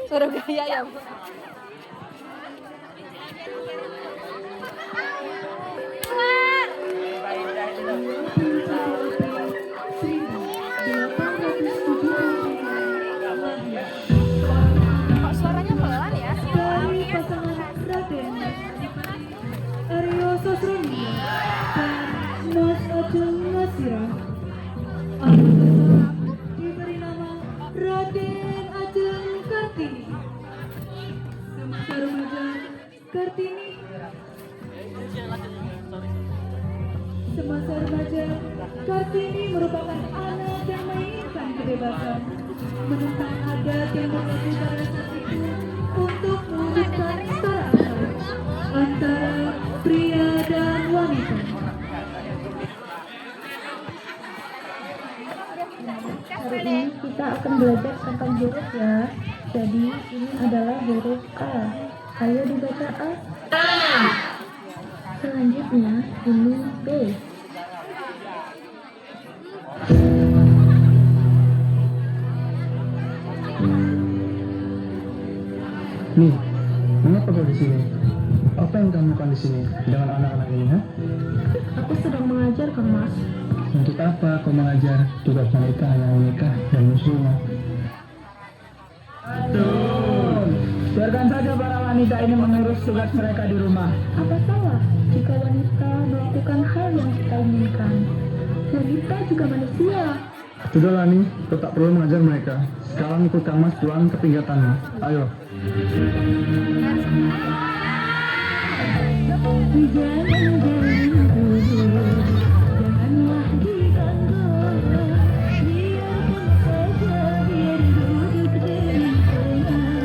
Suruh gaya ya, Bu. Kok suaranya pelan ya? Dari pasangan Raden Aryo Sosroni dan Mas Ajeng Nasirah, diberi nama Raden Ajeng Kartini. Semasa remaja Kartini merupakan anak yang menginginkan kebebasan, menentang adat yang berlaku pada saat itu untuk mewujudkan kesetaraan antara pria dan wanita. Hari ini kita akan belajar tentang huruf ya. Jadi ini adalah huruf A. Ayo dibaca A. Selanjutnya ini B. Nih, mengapa kau di sini? Apa yang kamu lakukan di sini dengan anak-anak ini, ha? Aku sedang mengajar, Kang Mas. Untuk apa kau mengajar? Tugas mereka hanya menikah dan muslimah. Betul. Biarkan saja para wanita ini mengurus tugas mereka di rumah. Apa salah jika wanita melakukan hal yang kita inginkan? Wanita juga manusia. Sudahlah nih, kau tak perlu mengajar mereka. Sekarang ikut Kang Mas pulang ke tingkatanmu. Ayo. Janganlah diganggu, biarpun saja dia duduk di tengah.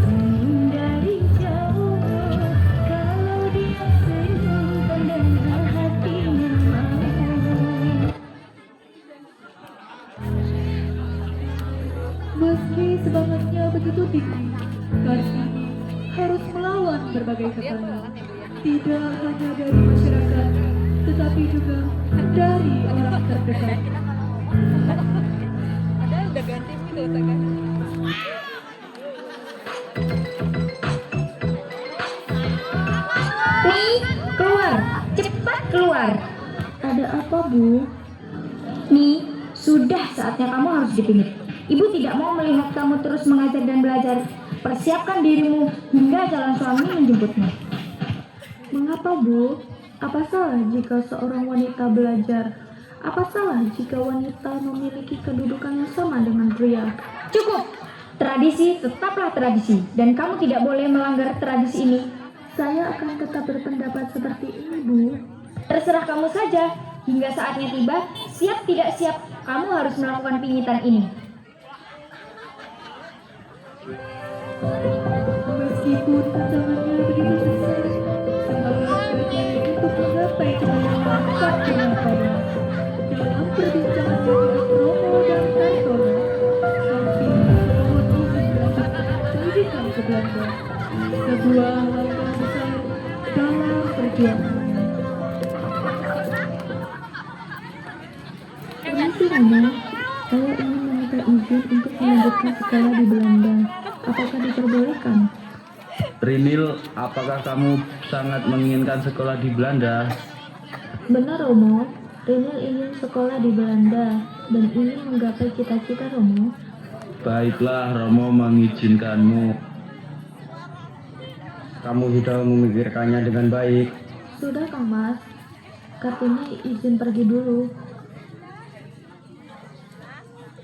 Senyum dari jauh, kalau dia senyum tandanya hatinya mau. Meski semangatnya begitu tinggi, Kartini harus melawan berbagai tekanan, tidak hanya dari masyarakat, tetapi juga dari orang terdekat. Ada udah ganti gitu kan? Nih, keluar, cepat keluar. Ada apa, Bu? Nih, sudah saatnya kamu harus dipingit. Ibu tidak mau melihat kamu terus mengajar dan belajar. Persiapkan dirimu hingga calon suami menjemputmu. Mengapa, Bu? Apa salah jika seorang wanita belajar? Apa salah jika wanita memiliki kedudukan yang sama dengan pria? Cukup! Tradisi tetaplah tradisi, dan kamu tidak boleh melanggar tradisi ini. Saya akan tetap berpendapat seperti ini, Bu. Terserah kamu saja. Hingga saatnya tiba, siap tidak siap, kamu harus melakukan pingitan ini. Meskipun tantangannya begitu besar, semangat Kartini untuk menggapai kemenangan tak pernah padam. Dalam perbincangan dengan Romo dan Kartono, Kartini memohon izin melanjutkan pendidikan ke Belanda, sebuah langkah besar dalam perjuangan. Permisi, Romo. Saya ingin meminta izin untuk melanjutkan sekolah di Belanda. Apakah diperbolehkan? Rinil, apakah kamu sangat menginginkan sekolah di Belanda? Benar, Romo. Rinil ingin sekolah di Belanda dan ingin menggapai cita-cita Romo. Baiklah, Romo mengizinkanmu. Kamu sudah memikirkannya dengan baik. Sudah, Kang Mas. Kartini izin pergi dulu.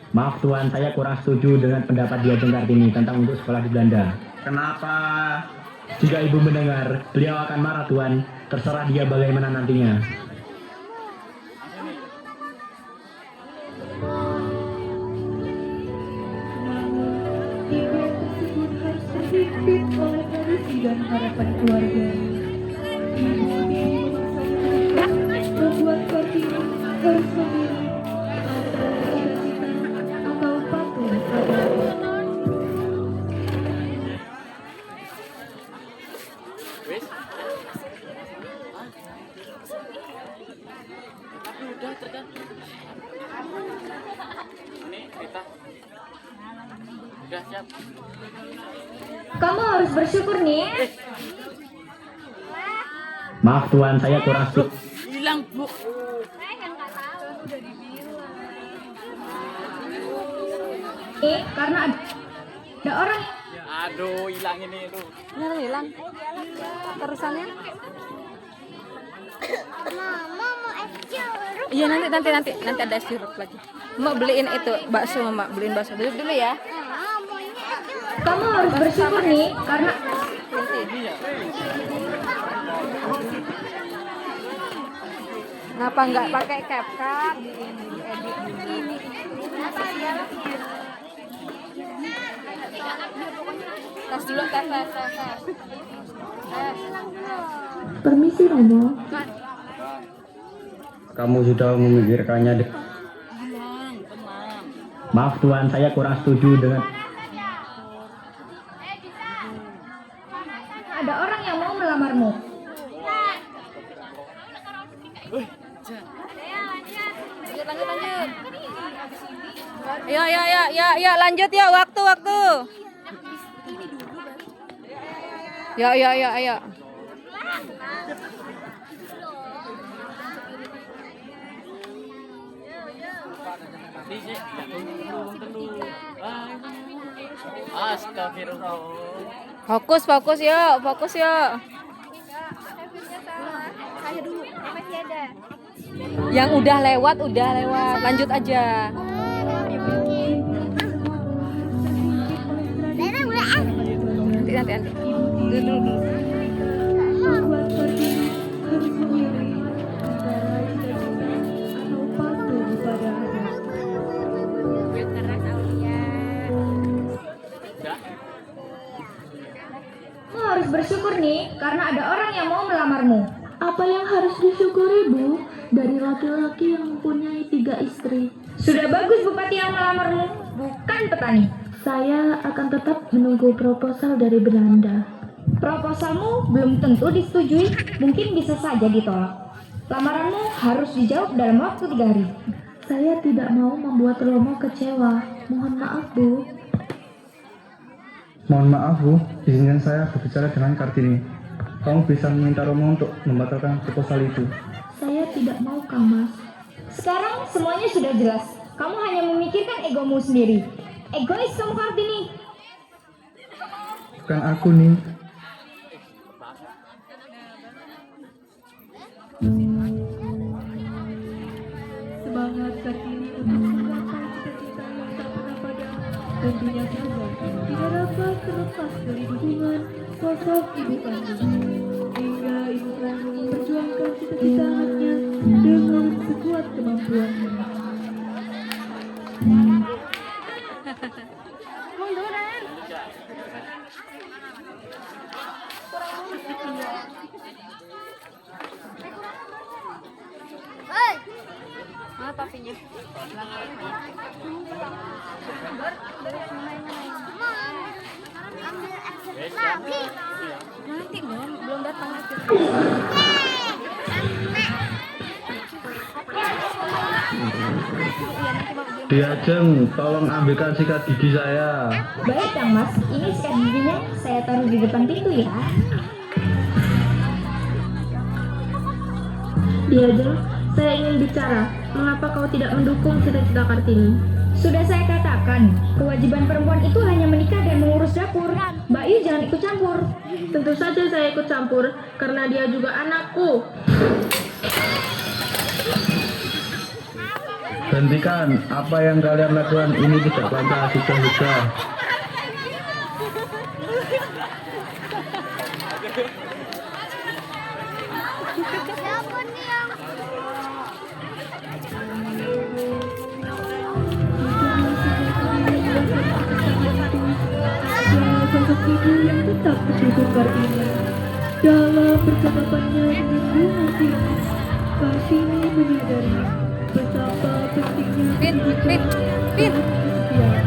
Maaf Tuan, saya kurang setuju dengan pendapat Dia Kartini tentang untuk sekolah di Belanda. Kenapa? Jika Ibu mendengar, beliau akan marah Tuan. Terserah dia bagaimana nantinya. Imlek tersebut harus terpimpin oleh tradisi dan harapan keluarga. Ibu sendiri membuat Kartini harus memilih antara cita-cita atau patuh pada ayah. Kamu harus bersyukur nih. Maaf Tuan, saya kurang setuju. Karena ada orang. Aduh, hilang ini tuh. Hilang. Terusannya? Iya nanti ada sirup lagi. Mau beliin itu bakso, Mama. Beliin bakso. Duduk dulu ya. Kamu harus bersyukur nih karena Kenapa nggak pakai CapCut? Edit begini. Tas dulu, tas. Permisi Romo. Kamu sudah memikirkannya deh. Maaf Tuan, saya kurang setuju dengan. ada orang yang mau melamarmu. Lanjut. Ya, lanjut ya, waktu. Ya. Astagfirullah. Fokus yuk. Yang udah lewat. Lanjut aja. Nanti. Dulu. Membuat Kartini harus memilih antara cita-cita atau patuh pada ayah. Kamu harus bersyukur nih karena ada orang yang mau melamarmu. Apa yang harus disyukuri Bu dari laki-laki yang mempunyai 3 istri? Sudah bagus bupati yang melamarmu, bukan petani. Saya akan tetap menunggu proposal dari Belanda. Proposalmu belum tentu disetujui, mungkin bisa saja ditolak. Lamaranmu harus dijawab dalam waktu 3 hari. Saya tidak mau membuat Romo kecewa. Mohon maaf Bu. Mohon maaf Bu, izinkan saya berbicara dengan Kartini. Kamu bisa meminta Romo untuk membatalkan proposal itu. Saya tidak mau Kamas. Sekarang semuanya sudah jelas. Kamu hanya memikirkan egomu sendiri. Egois kamu Kartini. Bukan aku nih. Semangat Kartini untuk menggapai cita-cita yang tak pernah padam. Tentunya saja tidak dapat terlepas dari dukungan sosok ibu kandung. Hingga ibu kandung memperjuangkan cita-cita anaknya dengan sekuat kemampuannya. Mana topinya? Nanti belum datang lagi. Diajeng, tolong ambilkan sikat gigi saya. Baik Kang Mas, ini sikat giginya saya taruh di depan pintu ya. Diajeng, saya ingin bicara. Mengapa kau tidak mendukung cita-cita Kartini? Sudah saya katakan, kewajiban perempuan itu hanya menikah dan mengurus dapur. Mbak Yu jangan ikut campur. Tentu saja saya ikut campur, karena dia juga anakku. Hentikan, apa yang kalian lakukan ini tidak Pancasila juga. ibu yang tetap mendukung Kartini. Dalam percakapannya dengan Bu Martini, Kartini menyadari betapa pentingnya Pin, pendidikan Pin. dan kesetiaan.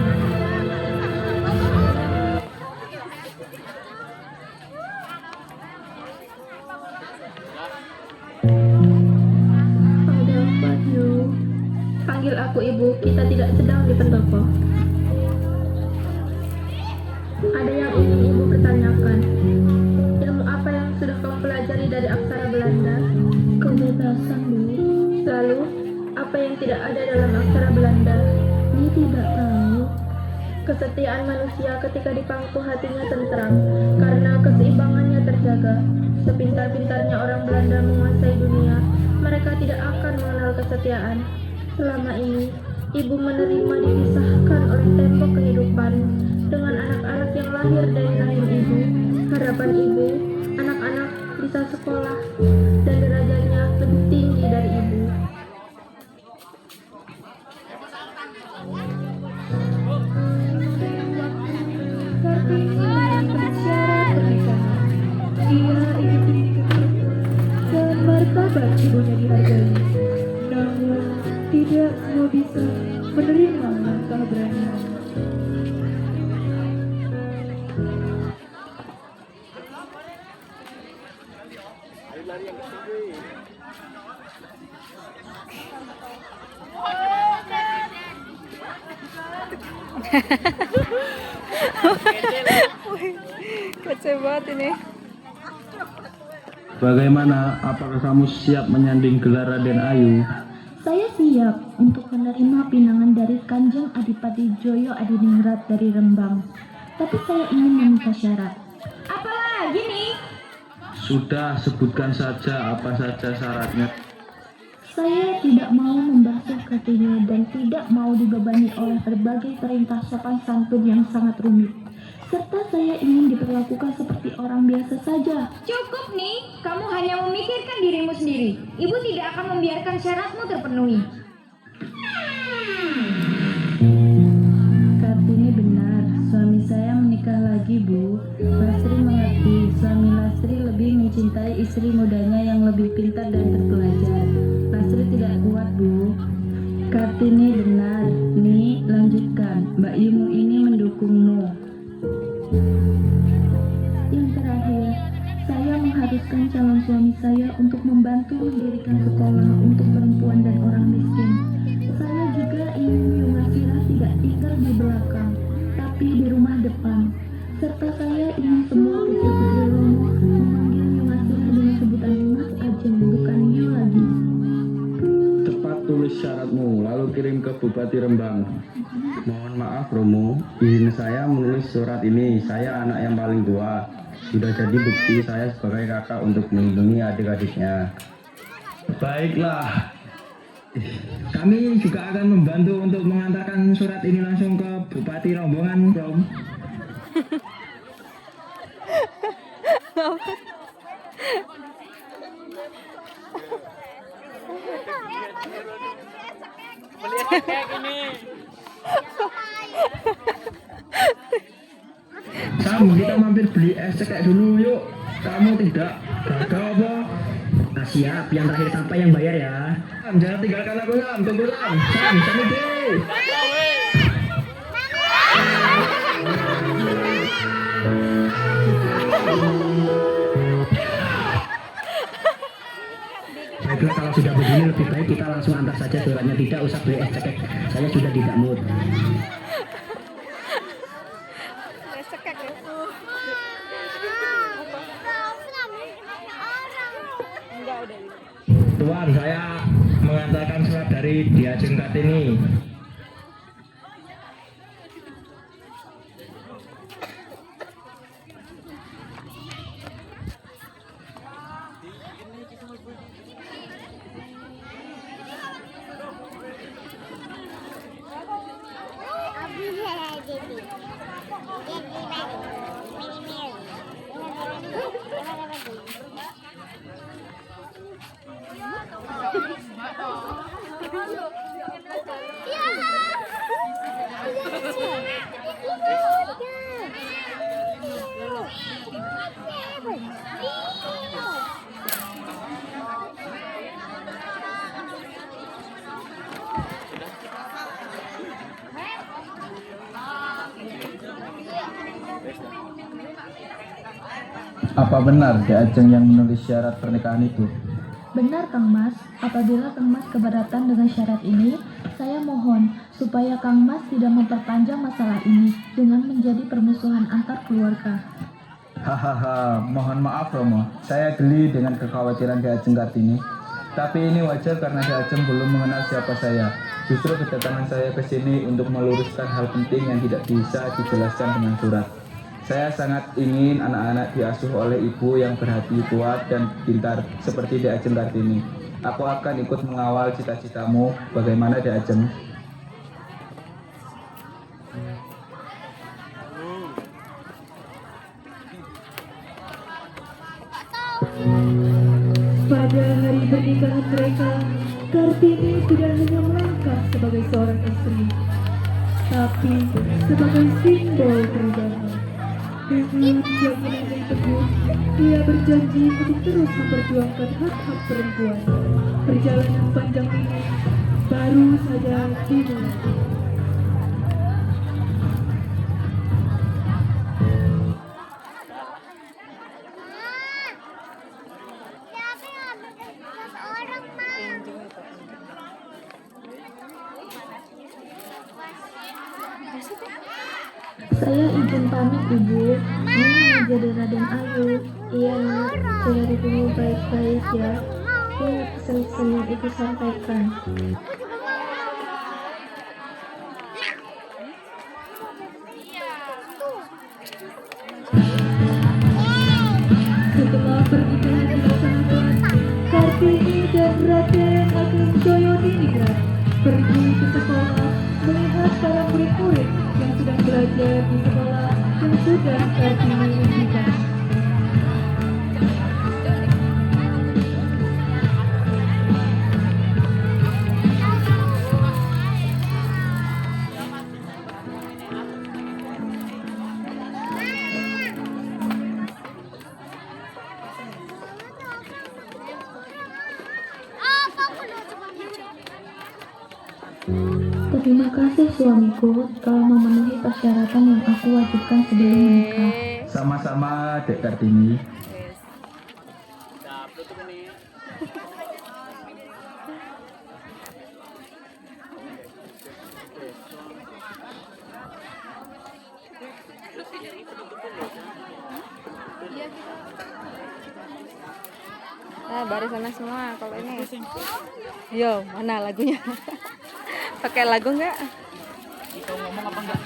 Ada apa, Yu? Panggil aku ibu, kita tidak sedang di pendopo. Ada yang ingin ibu pertanyakan. Ilmu apa yang sudah kamu pelajari dari aksara Belanda? Kebebasan, Bu. Lalu, apa yang tidak ada dalam aksara Belanda? Dia tidak tahu. Kesetiaan manusia ketika di pangku hatinya tentram, karena keseimbangannya terjaga. Sepintar-pintarnya orang Belanda menguasai dunia, mereka tidak akan mengenal kesetiaan. Selama ini, ibu menerima dipisahkan oleh tembok kehidupan dengan anak-anak yang lahir dari rahim ibu. Harapan ibu, anak-anak bisa sekolah dan derajatnya lebih tinggi dari ibu. Kartini mengajukan syarat pernikahan. Dia ingin pendidikan perempuan dan martabat ibunya dihargai. Namun, tidak semua bisa menerima langkah berani. Kece banget ini. Bagaimana? Apakah kamu siap menyanding gelar Raden Ayu? Saya siap untuk menerima pinangan dari Kanjeng Adipati Joyo Adiningrat dari Rembang. Tapi saya ingin meminta syarat. Apalagi nih? Sudah, sebutkan saja apa saja syaratnya. Saya tidak mau membasuh Kartini dan tidak mau dibebani oleh berbagai perintah sopan santun yang sangat rumit. Serta saya ingin diperlakukan seperti orang biasa saja. Cukup nih, kamu hanya memikirkan dirimu sendiri. Ibu tidak akan membiarkan syaratmu terpenuhi. Kartini benar, suami saya menikah lagi, Bu. Lastri mengerti, suami Lastri lebih mencintai istri mudanya yang lebih pintar dan terpelajar. Lastri tidak kuat, Bu. Kartini benar. Nih, lanjutkan. Mbak Yumu ini mendukungmu. Yang terakhir, saya mengharuskan calon suami saya untuk membantu mendirikan sekolah untuk perempuan dan orang miskin. Saya juga ingin Yungasira tidak tinggal di belakang, tapi di rumah depan. Serta saya ingin semua putri-putri Romo memanggil Yungasira dengan sebutan Mas Ajeng, bukan Yu lagi. Cepat tulis syaratmu, lalu kirim ke Bupati Rembang. Mohon maaf Romo, izin saya menulis surat ini. Saya anak yang paling tua. Sudah jadi bukti saya sebagai kakak untuk melindungi adik-adiknya. Baiklah. Kami juga akan membantu untuk mengantarkan surat ini langsung ke Bupati Rombongan, Bro. Melihat kayak gini. Sam, kita mampir beli es cekek dulu yuk. Kamu tidak gagal apa? Nah, siap, yang terakhir sampai yang bayar ya. Sam, jangan tinggalkan aku Sam, tunggu Sam. Sam, sini deh. Baiklah, kalau sudah begini lebih baik kita langsung antar saja suratnya, tidak usah beli es cekek. Saya sudah tidak mood. Sekek ya. Enggak udah. Tuan, saya mengantarkan surat dari Diajeng Kartini. Apa benar Dek Ajeng yang menulis syarat pernikahan itu? Benar Kang Mas, apabila Kang Mas keberatan dengan syarat ini, saya mohon supaya Kang Mas tidak memperpanjang masalah ini dengan menjadi permusuhan antar keluarga. Hahaha, mohon maaf Romo, saya geli dengan kekhawatiran Dek Ajeng Kartini. Tapi ini wajar karena Dek Ajeng belum mengenal siapa saya. Justru kedatangan saya ke sini untuk meluruskan hal penting yang tidak bisa dijelaskan dengan surat. Saya sangat ingin anak-anak diasuh oleh ibu yang berhati kuat dan pintar seperti Dek Ajeng Kartini. Aku akan ikut mengawal cita-citamu. Bagaimana Dek Ajeng? Pada hari pernikahan mereka, Kartini tidak hanya melangkah sebagai seorang istri, tapi sebagai simbol perubahan. Dengan keyakinan yang teguh, dia berjanji untuk terus memperjuangkan hak-hak perempuan. Perjalanan panjang ini baru saja dimulai. Saya izin pamit Ibu. Ini menjadi Raden Ayu. Iya Nak, saya ditunggu baik-baik ya. Ingat pesan-pesan yang Ibu sampaikan. Setelah pernikahan dilaksanakan, Kartini dan Raden Agung Joyodiningrat pergi ke sekolah melihat para murid-murid yang sedang belajar di sekolah yang sudah Kartini impikan. Terima kasih suamiku telah memenuhi persyaratan yang aku wajibkan sebelum menikah. Sama-sama Dek Kartini. Barisannya semua kalau ini. Yo, mana lagunya? Pakai lagu nggak? Itu ngomong apa enggak?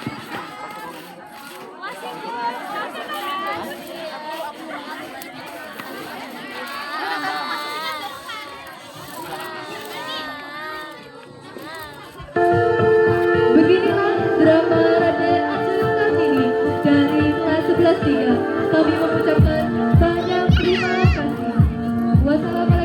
Beginilah drama Raden Ajeng Kartini dari kelas 11 3. Kami mengucapkan banyak terima kasih. Wassalamualaikum.